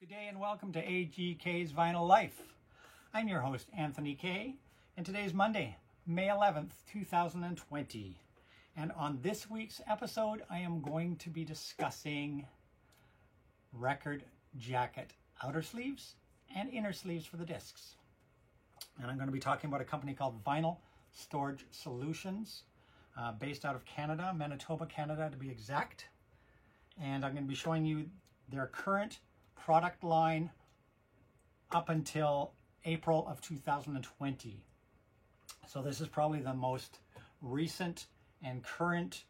Good day and welcome to AGK's Vinyl Life. I'm your host, Anthony K, and today is Monday, May 11th, 2020. And on this week's episode, I am going to be discussing record jacket outer sleeves and inner sleeves for the discs. And I'm going to be talking about a company called Vinyl Storage Solutions, based out of Canada, Manitoba, Canada to be exact. And I'm going to be showing you their current product line up until April of 2020. So this is probably the most recent and current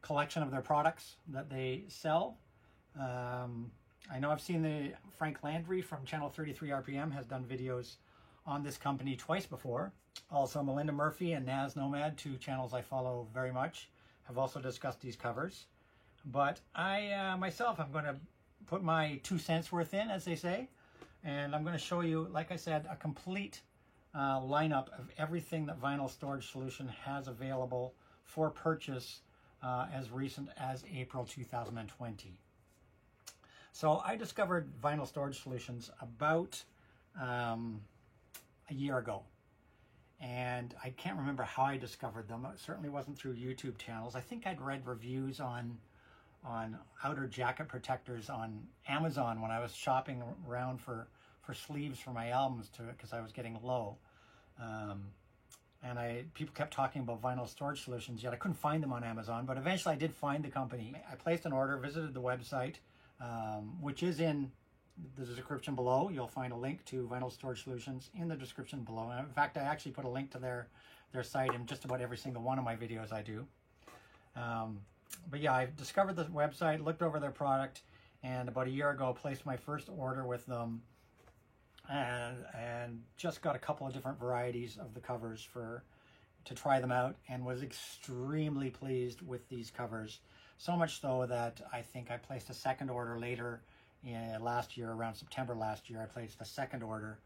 collection of their products that they sell. I know I've seen the Frank Landry from Channel 33 RPM has done videos on this company twice before. Also Melinda Murphy and Naz Nomad, two channels I follow very much, have also discussed these covers. But I myself, I'm going to put my 2 cents worth in, as they say, and I'm going to show you, like I said, a complete lineup of everything that Vinyl Storage Solution has available for purchase as recent as April 2020. So I discovered Vinyl Storage Solutions about a year ago. And I can't remember how I discovered them. It certainly wasn't through YouTube channels. I think I'd read reviews on outer jacket protectors on Amazon when I was shopping around for sleeves for my albums because I was getting low. And people kept talking about Vinyl Storage Solutions, yet I couldn't find them on Amazon. But eventually I did find the company. I placed an order, visited the website, which is in the description below. You'll find a link to Vinyl Storage Solutions in the description below. And in fact, I actually put a link to their site in just about every single one of my videos I do. But yeah, I discovered the website, looked over their product, and about a year ago placed my first order with them, and just got a couple of different varieties of the covers to try them out, and was extremely pleased with these covers. So much so that I think I placed a second order later last year, around September last year. I placed a second order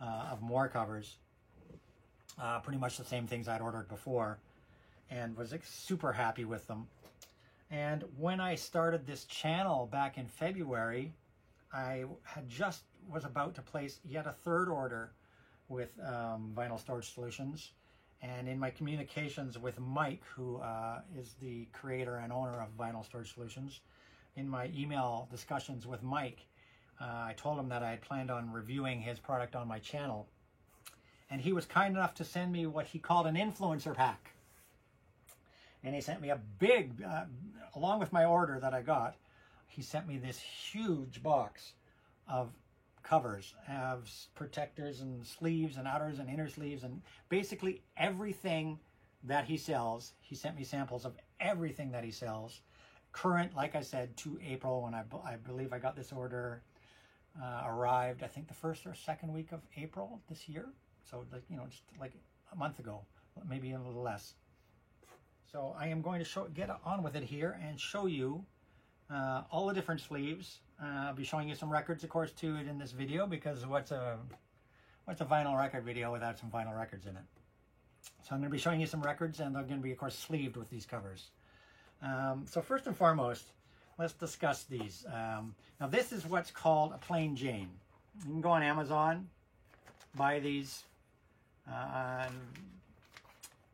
of more covers, pretty much the same things I'd ordered before, and was super happy with them. And when I started this channel back in February, I was about to place yet a third order with Vinyl Storage Solutions. And in my communications with Mike, who is the creator and owner of Vinyl Storage Solutions, in my email discussions with Mike, I told him that I had planned on reviewing his product on my channel. And he was kind enough to send me what he called an influencer pack. And he sent me a big, along with my order that I got, he sent me this huge box of covers, of protectors and sleeves and outers and inner sleeves and basically everything that he sells. He sent me samples of everything that he sells. Current, like I said, to April, when I believe I got this order, arrived, I think the first or second week of April this year. So, like, you know, just like a month ago, maybe a little less. So I am going to get on with it here and show you all the different sleeves. I'll be showing you some records, of course, too, in this video, because what's a vinyl record video without some vinyl records in it? So I'm going to be showing you some records, and they're going to be, of course, sleeved with these covers. So first and foremost, let's discuss these. Now this is what's called a plain Jane. You can go on Amazon, buy these.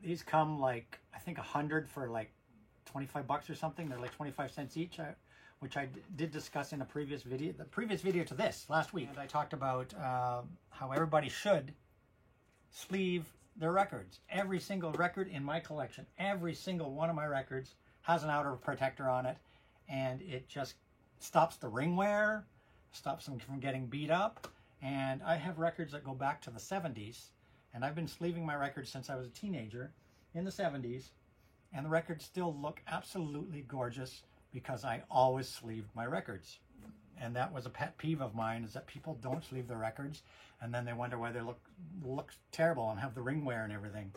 These come like, I think 100 for like 25 bucks or something. They're like 25 cents each, which I did discuss in a previous video, the previous video to this last week. And I talked about how everybody should sleeve their records. Every single record in my collection, every single one of my records has an outer protector on it, and it just stops the ring wear, stops them from getting beat up. And I have records that go back to the 70s. And I've been sleeving my records since I was a teenager in the 70s. And the records still look absolutely gorgeous because I always sleeved my records. And that was a pet peeve of mine, is that people don't sleeve their records. And then they wonder why they look terrible and have the ring wear and everything.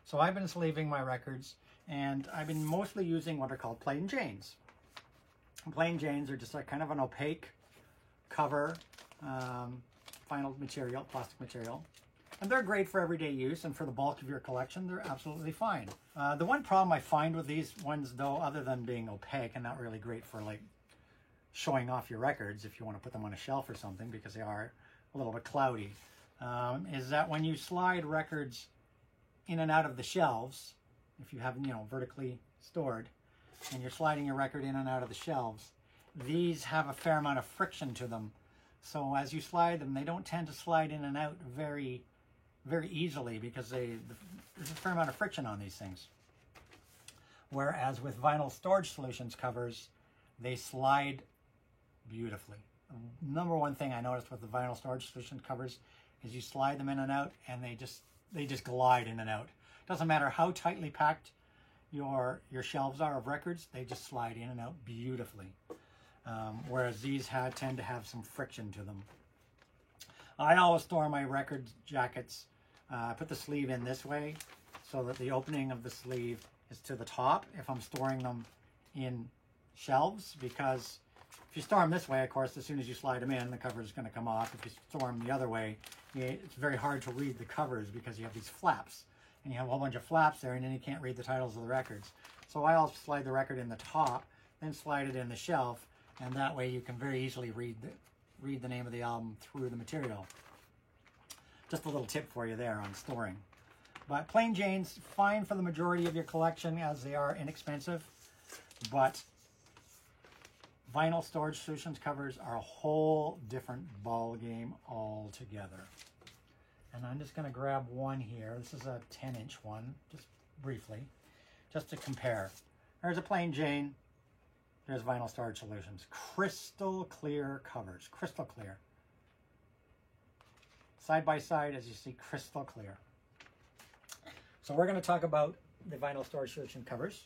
So I've been sleeving my records. And I've been mostly using what are called plain Janes. Plain Janes are just like kind of an opaque cover, vinyl material, plastic material. And they're great for everyday use, and for the bulk of your collection, they're absolutely fine. The one problem I find with these ones, though, other than being opaque and not really great for like showing off your records if you want to put them on a shelf or something, because they are a little bit cloudy, is that when you slide records in and out of the shelves, if you have them, vertically stored, and you're sliding your record in and out of the shelves, these have a fair amount of friction to them. So as you slide them, they don't tend to slide in and out very, very easily, because there's a fair amount of friction on these things. Whereas with Vinyl Storage Solutions covers, they slide beautifully. Number one thing I noticed with the Vinyl Storage Solution covers is you slide them in and out, and they just glide in and out. Doesn't matter how tightly packed your shelves are of records, they just slide in and out beautifully. Whereas these tend to have some friction to them. I always store my record jackets, put the sleeve in this way so that the opening of the sleeve is to the top if I'm storing them in shelves, because if you store them this way, of course, as soon as you slide them in, the cover is going to come off. If you store them the other way, it's very hard to read the covers because you have these flaps, and you have a whole bunch of flaps there, and then you can't read the titles of the records. So I always slide the record in the top, then slide it in the shelf, and that way you can very easily read the name of the album through the material. Just a little tip for you there on storing. But plain Jane's fine for the majority of your collection, as they are inexpensive. But Vinyl Storage Solutions covers are a whole different ball game altogether. And I'm just going to grab one here. This is a 10-inch one, just briefly, just to compare. There's a plain Jane. There's Vinyl Storage Solutions. Crystal clear covers. Crystal clear. Side by side, as you see, crystal clear. So we're going to talk about the Vinyl Storage Solution covers.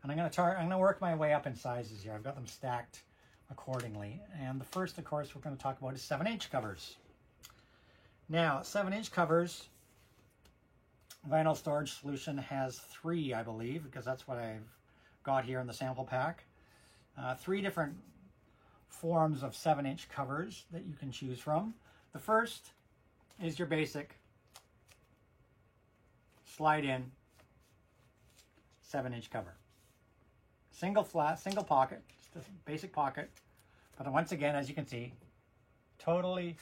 And I'm going to work my way up in sizes here. I've got them stacked accordingly. And the first, of course, we're going to talk about is 7-inch covers. Now, 7-inch covers, Vinyl Storage Solution has 3, I believe, because that's what I've got here in the sample pack. 3 different forms of 7-inch covers that you can choose from. The first is your basic slide in 7-inch cover. Single pocket, just a basic pocket. But once again, as you can see, totally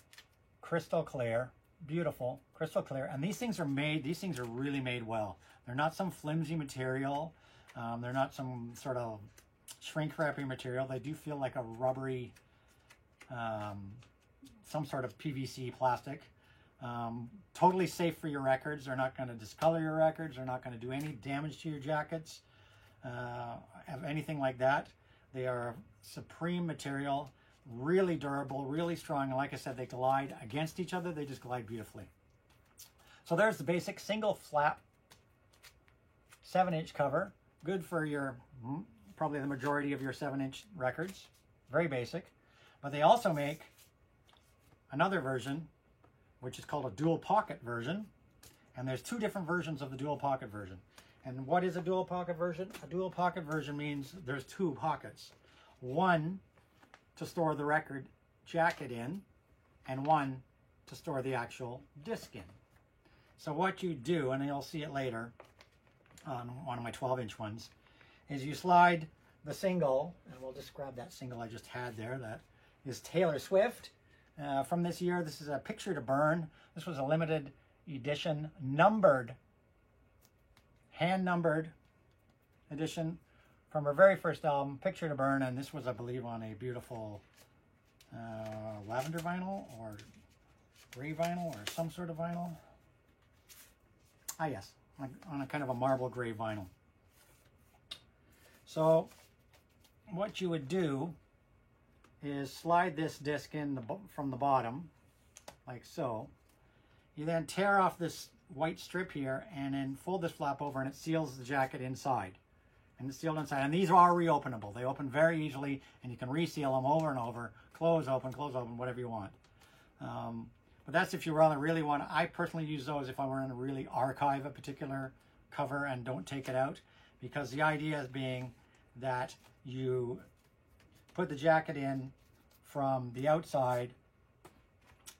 crystal clear, beautiful, crystal clear. And these things are really made well. They're not some flimsy material. They're not some sort of shrink wrapping material. They do feel like a rubbery, some sort of PVC plastic. Totally safe for your records. They're not going to discolor your records. They're not going to do any damage to your jackets, anything like that. They are supreme material, really durable, really strong. And like I said, they glide against each other. They just glide beautifully. So there's the basic single flap 7-inch cover. Good for your, probably the majority of your 7-inch records. Very basic. But they also make another version, which is called a dual pocket version. And there's 2 different versions of the dual pocket version. And what is a dual pocket version? A dual pocket version means there's 2 pockets. One to store the record jacket in, and one to store the actual disc in. So what you do, and you'll see it later on one of my 12-inch ones, is you slide the single, and we'll just grab that single I just had there. That is Taylor Swift. From this year, this is a Picture to Burn. This was a limited edition, numbered, hand-numbered edition from her very first album, Picture to Burn, and this was, I believe, on a beautiful lavender vinyl or gray vinyl or some sort of vinyl. Ah, yes, on a kind of a marble gray vinyl. So what you would do is slide this disc in from the bottom, like so. You then tear off this white strip here and then fold this flap over, and it seals the jacket inside. And it's sealed inside. And these are reopenable. They open very easily, and you can reseal them over and over. Close, open, whatever you want. But that's if you really want to. I personally use those if I were going to really archive a particular cover and don't take it out, because the idea is being that you put the jacket in from the outside,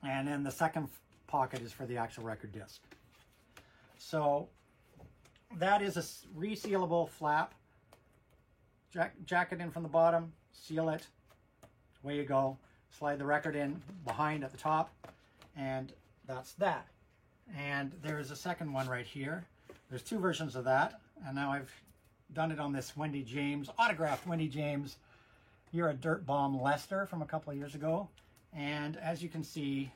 and then the second pocket is for the actual record disc. So that is a resealable flap. Jacket in from the bottom, seal it, Away you go. Slide the record in behind at the top, and that's that. And there is a second one right here. There's two versions of that, and now I've done it on this Wendy James, autographed Wendy James You're a Dirt Bomb Lester from a couple of years ago. And as you can see,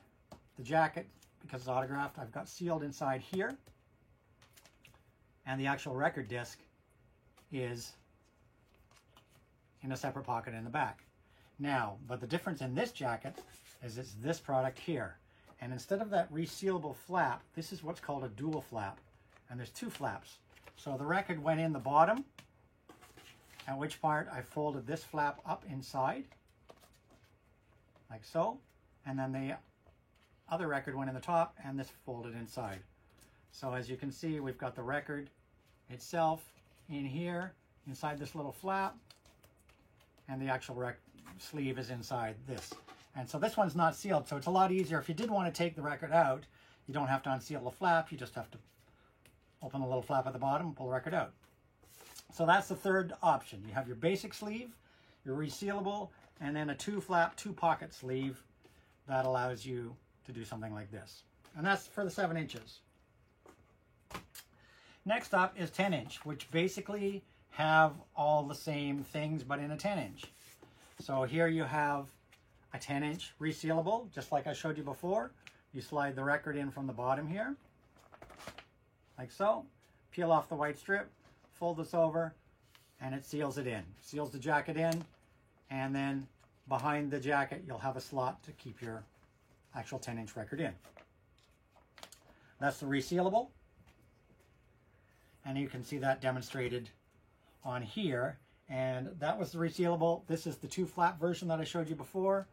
the jacket, because it's autographed, I've got sealed inside here. And the actual record disc is in a separate pocket in the back. Now, but the difference in this jacket is it's this product here. And instead of that resealable flap, this is what's called a dual flap. And there's two flaps. So the record went in the bottom, at which part I folded this flap up inside, like so. And then the other record went in the top, and this folded inside. So as you can see, we've got the record itself in here, inside this little flap, and the actual sleeve is inside this. And so this one's not sealed, so it's a lot easier. If you did want to take the record out, you don't have to unseal the flap, you just have to open the little flap at the bottom, pull the record out. So that's the third option. You have your basic sleeve, your resealable, and then a two-flap, two-pocket sleeve that allows you to do something like this. And that's for the 7 inches. Next up is 10-inch, which basically have all the same things, but in a 10-inch. So here you have a 10-inch resealable, just like I showed you before. You slide the record in from the bottom here, like so. Peel off the white strip, fold this over, and it seals it in. Seals the jacket in, and then behind the jacket, you'll have a slot to keep your actual 10-inch record in. That's the resealable. And you can see that demonstrated on here. And that was the resealable. This is the two-flap version that I showed you before.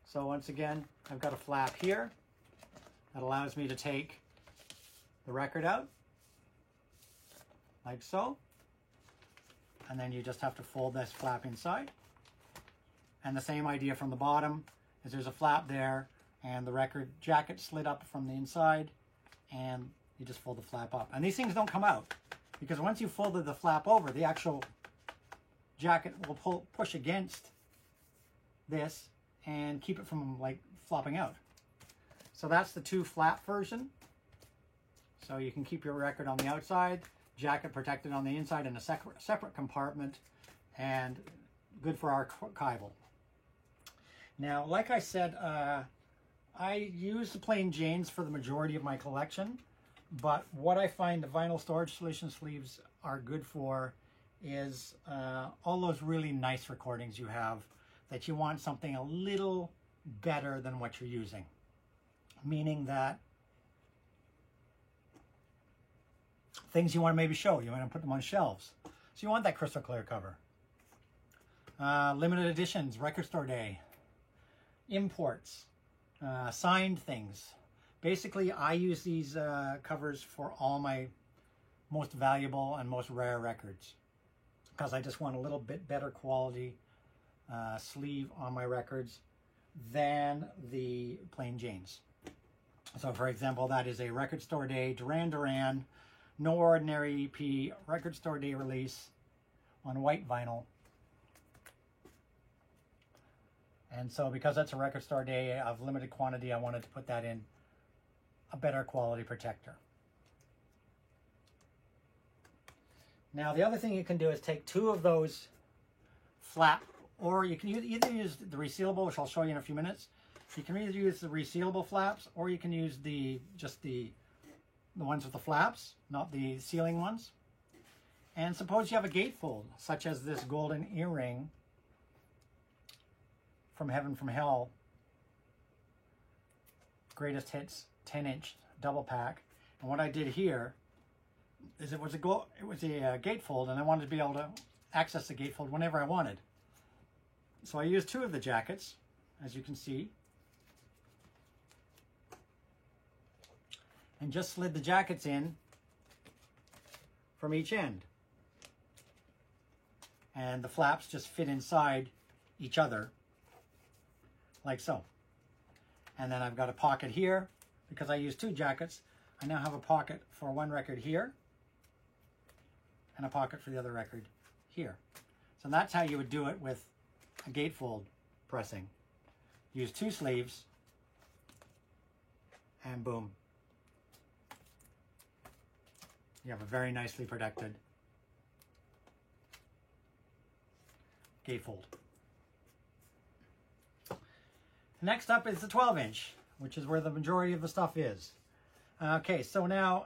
So once again, I've got a flap here that allows me to take the record out, like so. And then you just have to fold this flap inside. And the same idea from the bottom is there's a flap there, and the record jacket slid up from the inside, and you just fold the flap up. And these things don't come out, because once you folded the flap over, the actual jacket will push against this and keep it from like flopping out. So that's the two flap version. So you can keep your record on the outside, jacket protected on the inside in a separate compartment, and good for archival. Now, like I said, I use the plain Janes for the majority of my collection, but what I find the vinyl storage solution sleeves are good for is all those really nice recordings you have that you want something a little better than what you're using. Meaning that things you want to maybe show, you want to put them on shelves. So you want that crystal clear cover. Limited editions, record store day, imports, signed things. Basically, I use these covers for all my most valuable and most rare records, because I just want a little bit better quality sleeve on my records than the plain Janes. So for example, that is a record store day Duran Duran No Ordinary EP record store day release on white vinyl. And so because that's a record store day of limited quantity, I wanted to put that in a better quality protector. Now the other thing you can do is take two of those flap, or you can either use the resealable, which I'll show you in a few minutes. You can either use the resealable flaps, or you can use just the ones with the flaps, not the sealing ones. And suppose you have a gatefold, such as this golden earring from Heaven from Hell, Greatest Hits 10-inch double pack. And what I did here is it was a gatefold, and I wanted to be able to access the gatefold whenever I wanted. So I used two of the jackets, as you can see, and just slid the jackets in from each end. And the flaps just fit inside each other, like so. And then I've got a pocket here. Because I used two jackets, I now have a pocket for one record here, and a pocket for the other record here. So that's how you would do it with a gatefold pressing. use 2 sleeves, and boom. You have a very nicely protected gatefold. Next up is the 12-inch, which is where the majority of the stuff is. Okay, so now,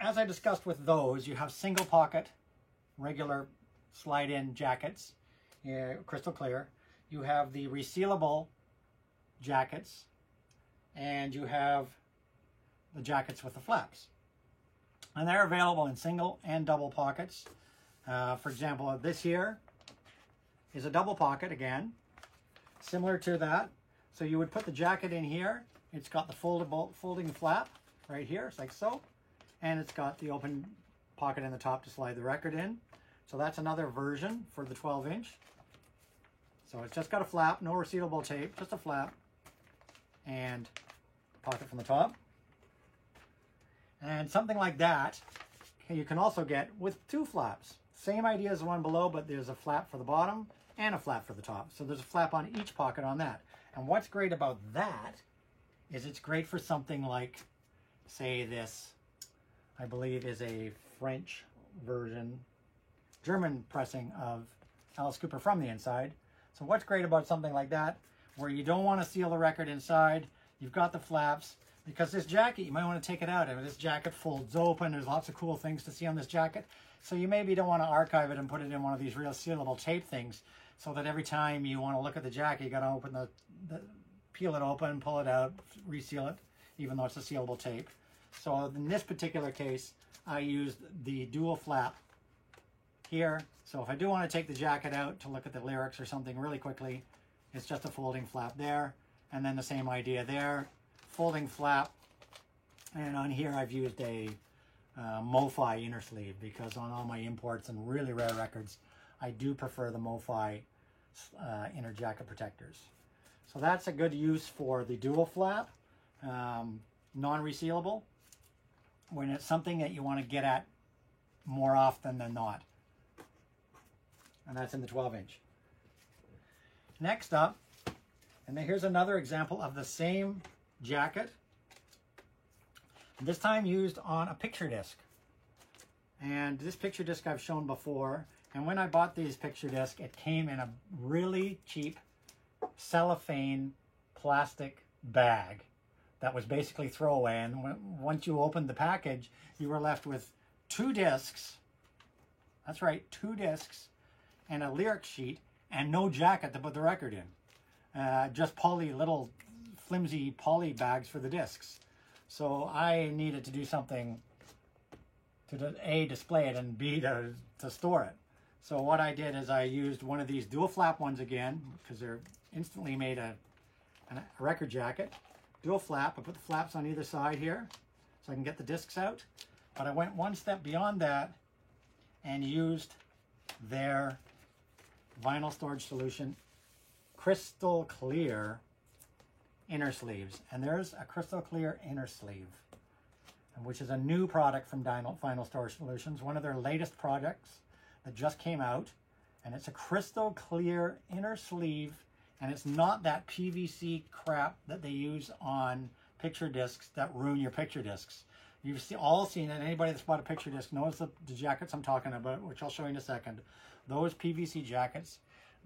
as I discussed with those, you have single pocket, regular slide-in jackets, crystal clear. You have the resealable jackets, and you have the jackets with the flaps. And they're available in single and double pockets. For example, this here is a double pocket again, similar to that. So you would put the jacket in here. It's got the folding flap right here, it's like so. And it's got the open pocket in the top to slide the record in. So that's another version for the 12-inch. So it's just got a flap, no resealable tape, just a flap and pocket from the top. And something like that you can also get with 2 flaps. Same idea as the one below, but there's a flap for the bottom and a flap for the top. So there's a flap on each pocket on that. And what's great about that is it's great for something like, say this, I believe is a French version, German pressing of Alice Cooper from the inside. So what's great about something like that, where you don't want to seal the record inside, you've got the flaps, because this jacket, you might want to take it out. I mean, this jacket folds open. There's lots of cool things to see on this jacket. So you maybe don't want to archive it and put it in one of these real sealable tape things, so that every time you want to look at the jacket, you got to open peel it open, pull it out, reseal it, even though it's a sealable tape. So in this particular case, I used the dual flap here. So if I do want to take the jacket out to look at the lyrics or something really quickly, it's just a folding flap there. And then the same idea there, folding flap. And on here I've used a MoFi inner sleeve, because on all my imports and really rare records, I do prefer the MoFi inner jacket protectors. So that's a good use for the dual flap, non-resealable, when it's something that you want to get at more often than not. And that's in the 12-inch. Next up, and then here's another example of the same jacket, this time used on a picture disc. And this picture disc I've shown before, and when I bought these picture discs, it came in a really cheap cellophane plastic bag that was basically throwaway. And once you opened the package, you were left with 2 discs. That's right, 2 discs and a lyric sheet and no jacket to put the record in. Just little flimsy poly bags for the discs. So I needed to do something to A, display it, and B, to store it. So what I did is I used one of these dual flap ones again, because they're instantly made a record jacket. Dual flap, I put the flaps on either side here so I can get the discs out. But I went one step beyond that and used their vinyl storage solution crystal clear inner sleeves. And there's a crystal clear inner sleeve, which is a new product from Vinyl Storage Solutions, one of their latest projects that just came out. And it's a crystal clear inner sleeve, and it's not that PVC crap that they use on picture discs that ruin your picture discs. You've all seen it. Anybody that's bought a picture disc knows the jackets I'm talking about, which I'll show you in a second. Those PVC jackets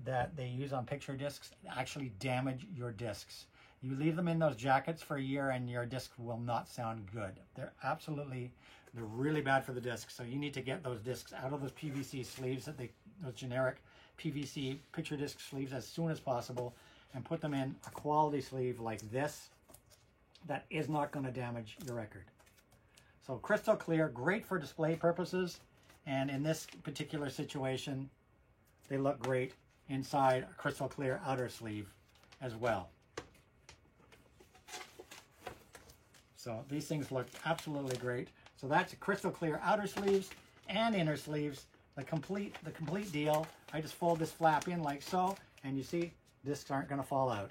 that they use on picture discs actually damage your discs. You leave them in those jackets for a year and your disc will not sound good. They're really bad for the disc. So you need to get those discs out of those PVC sleeves, those generic PVC picture disc sleeves, as soon as possible, and put them in a quality sleeve like this that is not going to damage your record. So crystal clear, great for display purposes, and in this particular situation, they look great inside a crystal clear outer sleeve as well. So these things look absolutely great. So that's crystal clear outer sleeves and inner sleeves, the complete deal. I just fold this flap in like so, and you see discs aren't going to fall out.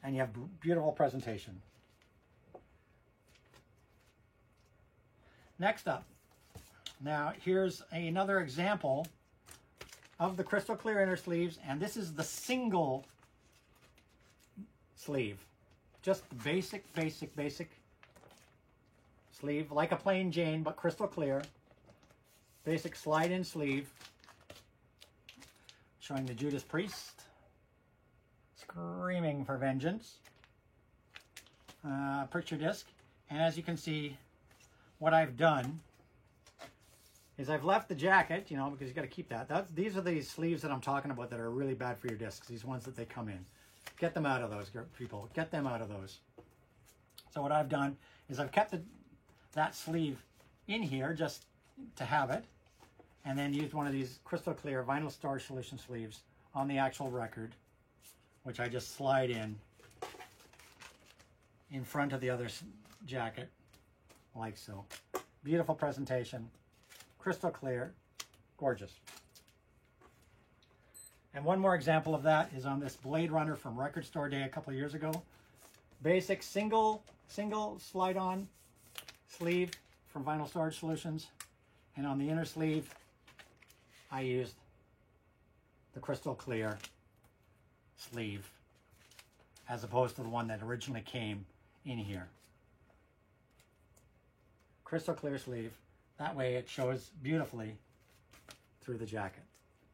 And you have beautiful presentation. Next up, now here's another example of the crystal clear inner sleeves, and this is the single sleeve. Just the basic sleeve, like a plain Jane, but crystal clear. Basic slide-in sleeve, showing the Judas Priest screaming for vengeance. Picture disc, and as you can see, what I've done is I've left the jacket, you know, because you got to keep that. These are the sleeves that I'm talking about that are really bad for your discs. These ones that they come in. Get them out of those, people. Get them out of those. So what I've done is I've kept that sleeve in here just to have it, and then used one of these crystal clear vinyl storage solution sleeves on the actual record, which I just slide in front of the other jacket, like so. Beautiful presentation, crystal clear, gorgeous. And one more example of that is on this Blade Runner from Record Store Day a couple of years ago. Basic single slide-on sleeve from Vinyl Storage Solutions. And on the inner sleeve, I used the crystal clear sleeve as opposed to the one that originally came in here. Crystal clear sleeve. That way it shows beautifully through the jacket.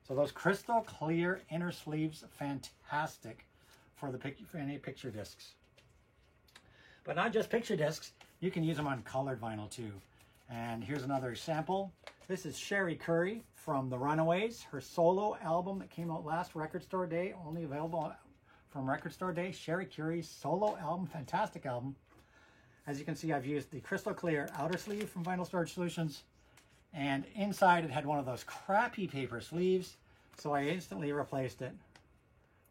So those crystal clear inner sleeves, fantastic for any picture discs. But not just picture discs, you can use them on colored vinyl too. And here's another sample. This is Cherie Currie from The Runaways, her solo album that came out last Record Store Day, only available from Record Store Day. Cherie Currie's solo album, fantastic album. As you can see, I've used the crystal clear outer sleeve from Vinyl Storage Solutions, and inside it had one of those crappy paper sleeves, so I instantly replaced it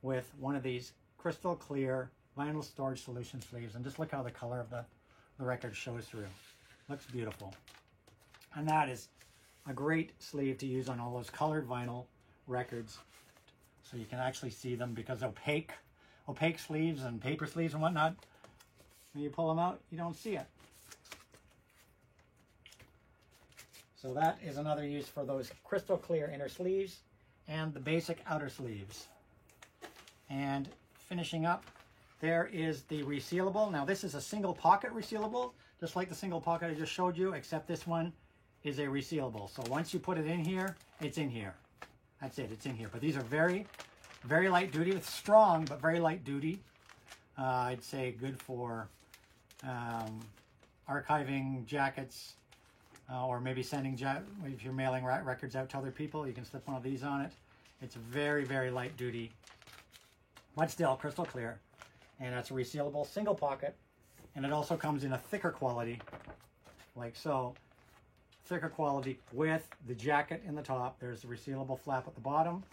with one of these crystal clear Vinyl Storage Solution sleeves. And just look how the color of the record shows through. Looks beautiful. And that is a great sleeve to use on all those colored vinyl records, so you can actually see them, because opaque sleeves and paper sleeves and whatnot, when you pull them out, you don't see it. So that is another use for those crystal clear inner sleeves and the basic outer sleeves. And finishing up, there is the resealable. Now this is a single pocket resealable, just like the single pocket I just showed you, except this one is a resealable. So once you put it in here, it's in here. That's it, it's in here. But these are very, very light duty. It's strong, but very light duty. I'd say good for archiving jackets, or maybe sending, if you're mailing records out to other people, you can slip one of these on it. It's very, very light duty, but still crystal clear. And that's a resealable single pocket. And it also comes in a thicker quality, like so. Thicker quality with the jacket in the top. There's the resealable flap at the bottom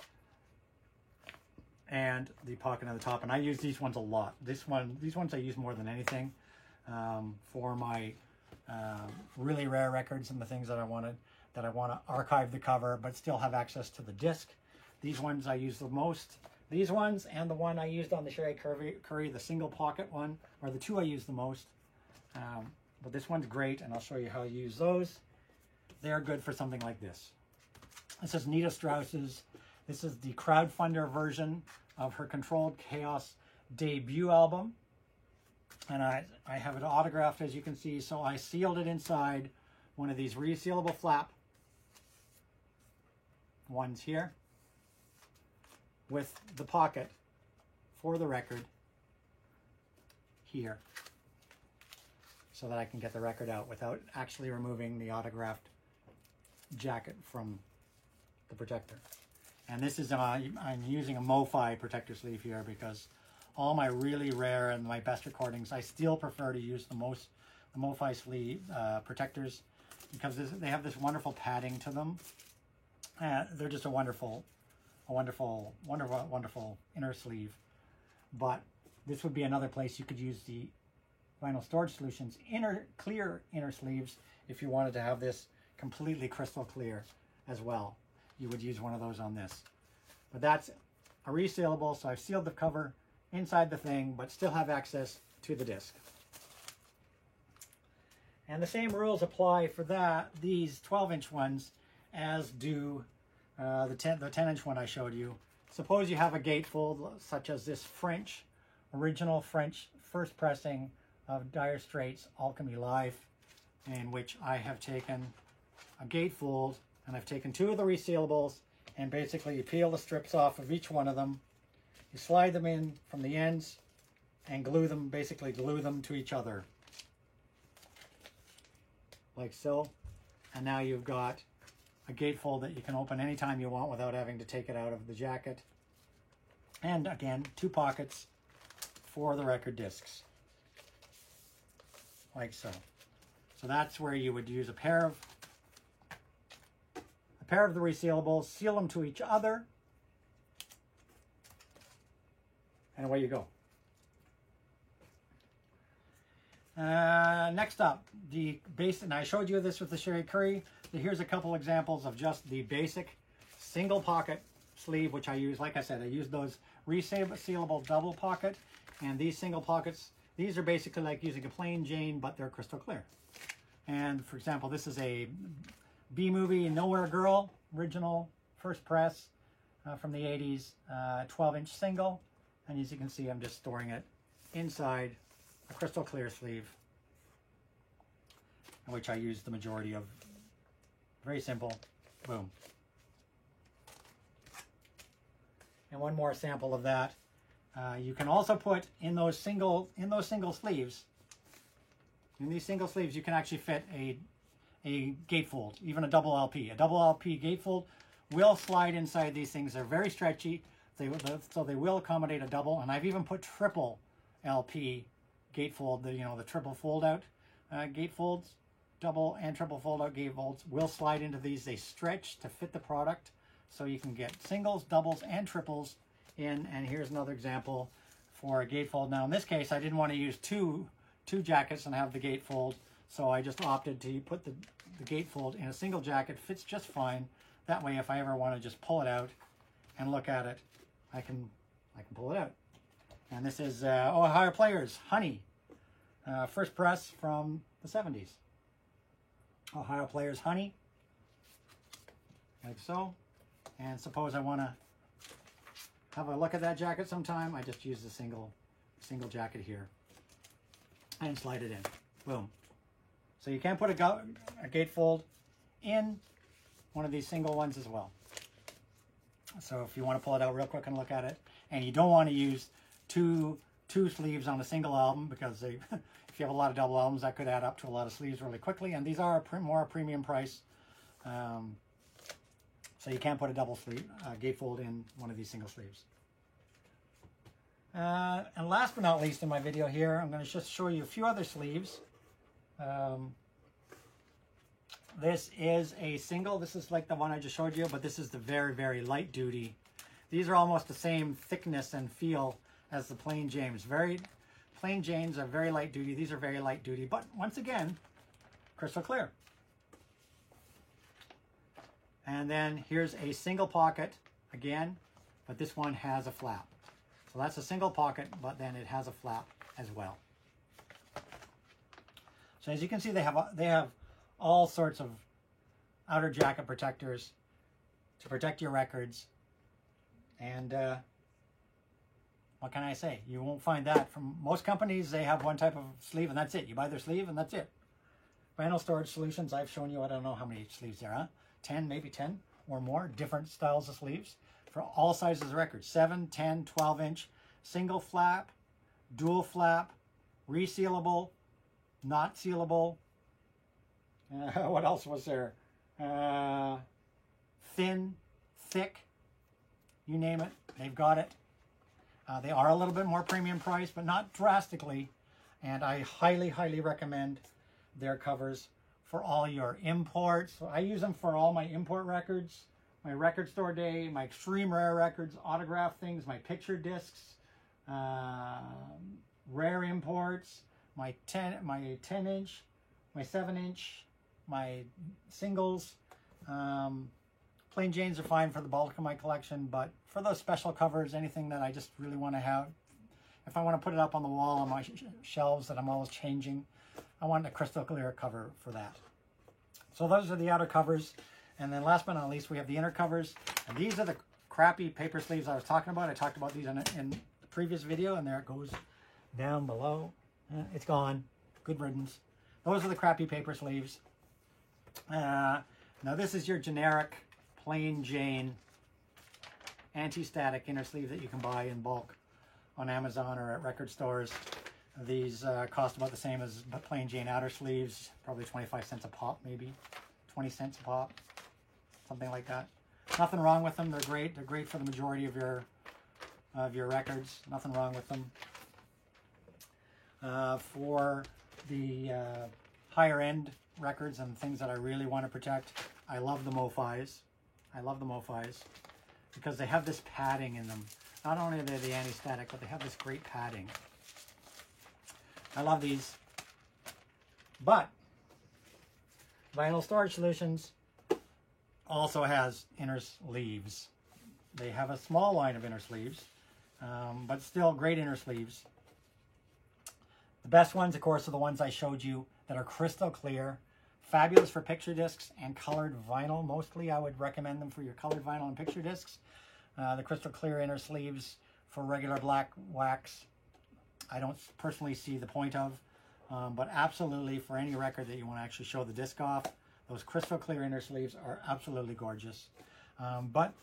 and the pocket on the top. And I use these ones a lot. These ones I use more than anything for my really rare records and the things that I want to archive the cover but still have access to the disc. These ones I use the most. These ones and the one I used on the Cherie Currie, the single pocket one, are the two I use the most. But this one's great, and I'll show you how I use those. They're good for something like this. This is Nita Strauss's. This is the crowdfunder version of her Controlled Chaos debut album. And I have it autographed, as you can see. So I sealed it inside one of these resealable flap ones here with the pocket for the record here, so that I can get the record out without actually removing the autographed jacket from the protector. And this is, I'm using a MoFi protector sleeve here because all my really rare and my best recordings, I still prefer to use the MoFi sleeve protectors, because they have this wonderful padding to them. They're just a wonderful inner sleeve. But this would be another place you could use the Vinyl Storage Solutions clear inner sleeves if you wanted to have this completely crystal clear as well. You would use one of those on this. But that's a resealable, so I've sealed the cover inside the thing, but still have access to the disc. And the same rules apply for these 12-inch ones as do the 10-inch one I showed you. Suppose you have a gatefold such as this original French first pressing of Dire Straits Alchemy Live, in which I have taken a gatefold and I've taken 2 of the resealables, and basically you peel the strips off of each one of them, you slide them in from the ends and glue them to each other like so. And now you've got a gatefold that you can open anytime you want without having to take it out of the jacket. And again, 2 pockets for the record discs, like so. So that's where you would use a pair of the resealables, seal them to each other, and away you go. Next up, the base, and I showed you this with the Cherie Currie. Here's a couple examples of just the basic single pocket sleeve, which I use. Like I said, I use those resealable double pocket, and these single pockets, these are basically like using a plain Jane, but they're crystal clear. And for example, this is a B-movie Nowhere Girl, original first press from the 80s, 12-inch single. And as you can see, I'm just storing it inside a crystal clear sleeve, which I use the majority of. Very simple. Boom. And one more sample of that. You can also put in those single sleeves. In these single sleeves, you can actually fit a gatefold, even a double LP. A double LP gatefold will slide inside these things. They're very stretchy, so they will accommodate a double. And I've even put triple LP gatefold, the triple fold-out gatefolds. Double and triple fold-out gatefolds will slide into these. They stretch to fit the product, so you can get singles, doubles, and triples in. And here's another example for a gatefold. Now, in this case, I didn't want to use two jackets and have the gatefold, so I just opted to put the gatefold in a single jacket. Fits just fine. That way, if I ever want to just pull it out and look at it, I can pull it out. And this is Ohio Players Honey, first press from the 70s. Ohio Players Honey, like so. And suppose I want to have a look at that jacket sometime, I just use the single jacket here and slide it in. Boom. So you can put a gatefold in one of these single ones as well. So if you want to pull it out real quick and look at it, and you don't want to use two sleeves on a single album, because if you have a lot of double albums, that could add up to a lot of sleeves really quickly. And these are more premium price, so you can put a double sleeve gatefold in one of these single sleeves. And last but not least in my video here, I'm going to just show you a few other sleeves. This is a single. This is like the one I just showed you, but this is the very, very light duty. These are almost the same thickness and feel as the plain Janes. Plain Janes are very light duty. These are very light duty, but once again, crystal clear. And then here's a single pocket again, but this one has a flap. So that's a single pocket, but then it has a flap as well. So as you can see, they have all sorts of outer jacket protectors to protect your records. And what can I say? You won't find that from most companies. They have one type of sleeve and that's it. You buy their sleeve and that's it. Vinyl Storage Solutions, I've shown you, I don't know how many sleeves there are, 10, maybe 10 or more different styles of sleeves for all sizes of records, 7, 10, 12-inch, single flap, dual flap, resealable, not sealable. What else was there? Thin, thick, you name it, they've got it. They are a little bit more premium price, but not drastically. And I highly, highly recommend their covers for all your imports. So I use them for all my import records, my record store day, my extreme rare records, autograph things, my picture discs, rare imports, my 10-inch, my 7-inch, my singles. Plain Janes are fine for the bulk of my collection, but for those special covers, anything that I just really want to have, if I want to put it up on the wall on my shelves that I'm always changing, I want a crystal clear cover for that. So those are the outer covers. And then last but not least, we have the inner covers. And these are the crappy paper sleeves I was talking about. I talked about these in the previous video, and there it goes down below. It's gone. Good riddance. Those are the crappy paper sleeves. Now this is your generic plain Jane anti-static inner sleeve that you can buy in bulk on Amazon or at record stores. These cost about the same as plain Jane outer sleeves, probably 25 cents a pop, maybe 20 cents a pop, something like that. Nothing wrong with them. They're great. They're great for the majority of your records. Nothing wrong with them. For the higher end records and things that I really want to protect, I love the MoFis. I love the MoFis because they have this padding in them. Not only are they the anti-static, but they have this great padding. I love these. But Vinyl Storage Solutions also has inner sleeves. They have a small line of inner sleeves, but still great inner sleeves. The best ones, of course, are the ones I showed you that are crystal clear, fabulous for picture discs and colored vinyl. Mostly I would recommend them for your colored vinyl and picture discs. The crystal clear inner sleeves for regular black wax, I don't personally see the point of, but absolutely for any record that you want to actually show the disc off, those crystal clear inner sleeves are absolutely gorgeous. But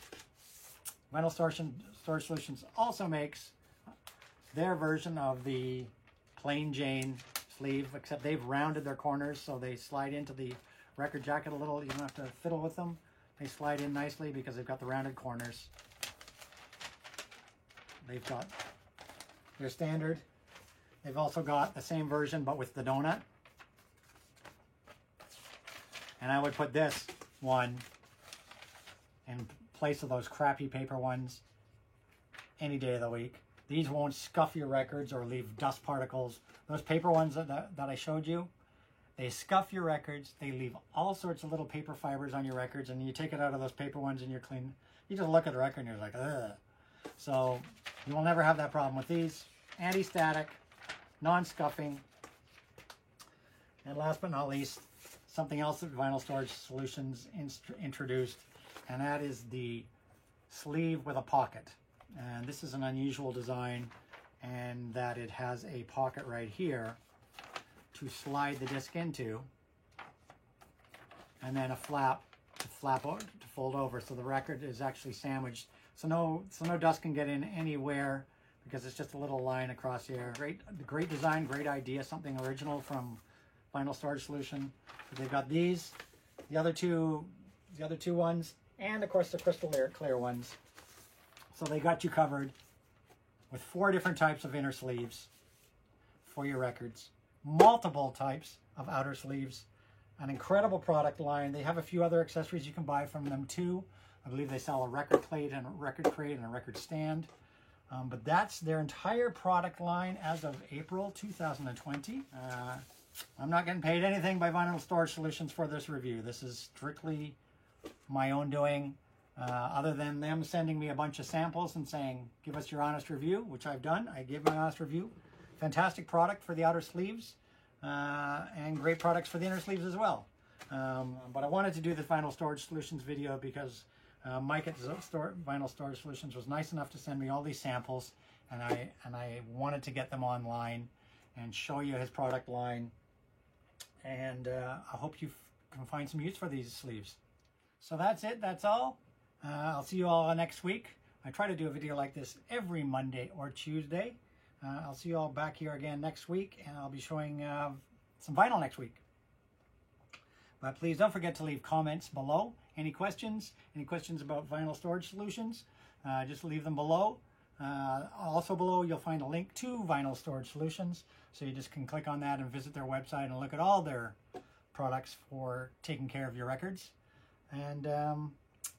Vinyl Storage Solutions also makes their version of the plain Jane sleeve, except they've rounded their corners so they slide into the record jacket a little. You don't have to fiddle with them. They slide in nicely because they've got the rounded corners. They've got their standard. They've also got the same version but with the donut. And I would put this one in place of those crappy paper ones any day of the week. These won't scuff your records or leave dust particles. Those paper ones that I showed you, they scuff your records. They leave all sorts of little paper fibers on your records, and you take it out of those paper ones and you're clean. You just look at the record and you're like, ugh. So you will never have that problem with these. Anti-static, non-scuffing. And last but not least, something else that Vinyl Storage Solutions introduced, and that is the sleeve with a pocket. And this is an unusual design, and that it has a pocket right here to slide the disc into, and then a flap to fold over, so the record is actually sandwiched. So no dust can get in anywhere because it's just a little line across here. Great design, great idea, something original from Vinyl Storage Solution. They've got these, the other two ones, and of course the crystal clear ones. So they got you covered with 4 different types of inner sleeves for your records, multiple types of outer sleeves, an incredible product line. They have a few other accessories you can buy from them too. I believe they sell a record plate and a record crate and a record stand. But that's their entire product line as of April 2020. I'm not getting paid anything by Vinyl Storage Solutions for this review. This is strictly my own doing. Other than them sending me a bunch of samples and saying, give us your honest review, which I've done. I gave my honest review. Fantastic product for the outer sleeves, and great products for the inner sleeves as well. But I wanted to do the Vinyl Storage Solutions video because Mike at Vinyl Storage Solutions was nice enough to send me all these samples, and I wanted to get them online and show you his product line. And I hope you can find some use for these sleeves. So that's it. That's all. I'll see you all next week. I try to do a video like this every Monday or Tuesday. I'll see you all back here again next week, and I'll be showing some vinyl next week. But please don't forget to leave comments below. Any questions about Vinyl Storage Solutions, just leave them below. Also below you'll find a link to Vinyl Storage Solutions, so you just can click on that and visit their website and look at all their products for taking care of your records. And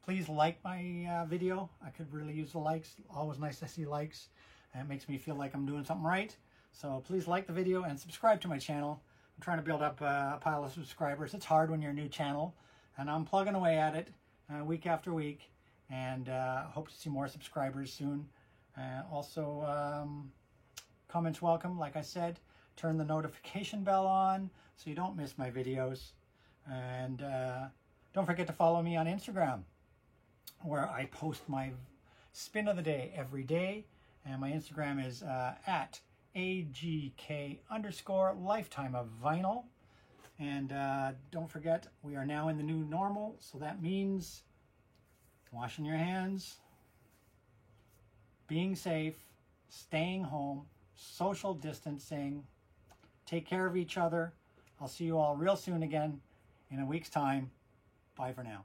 please like my video. I could really use the likes. Always nice to see likes. It makes me feel like I'm doing something right. So please like the video and subscribe to my channel. I'm trying to build up a pile of subscribers. It's hard when you're a new channel, and I'm plugging away at it week after week, and hope to see more subscribers soon. Also, comments welcome. Like I said, turn the notification bell on so you don't miss my videos. And Don't forget to follow me on Instagram, where I post my spin of the day every day. And my Instagram is at AGK_lifetime of vinyl. And don't forget, we are now in the new normal. So that means washing your hands, being safe, staying home, social distancing. Take care of each other. I'll see you all real soon again in a week's time. Bye for now.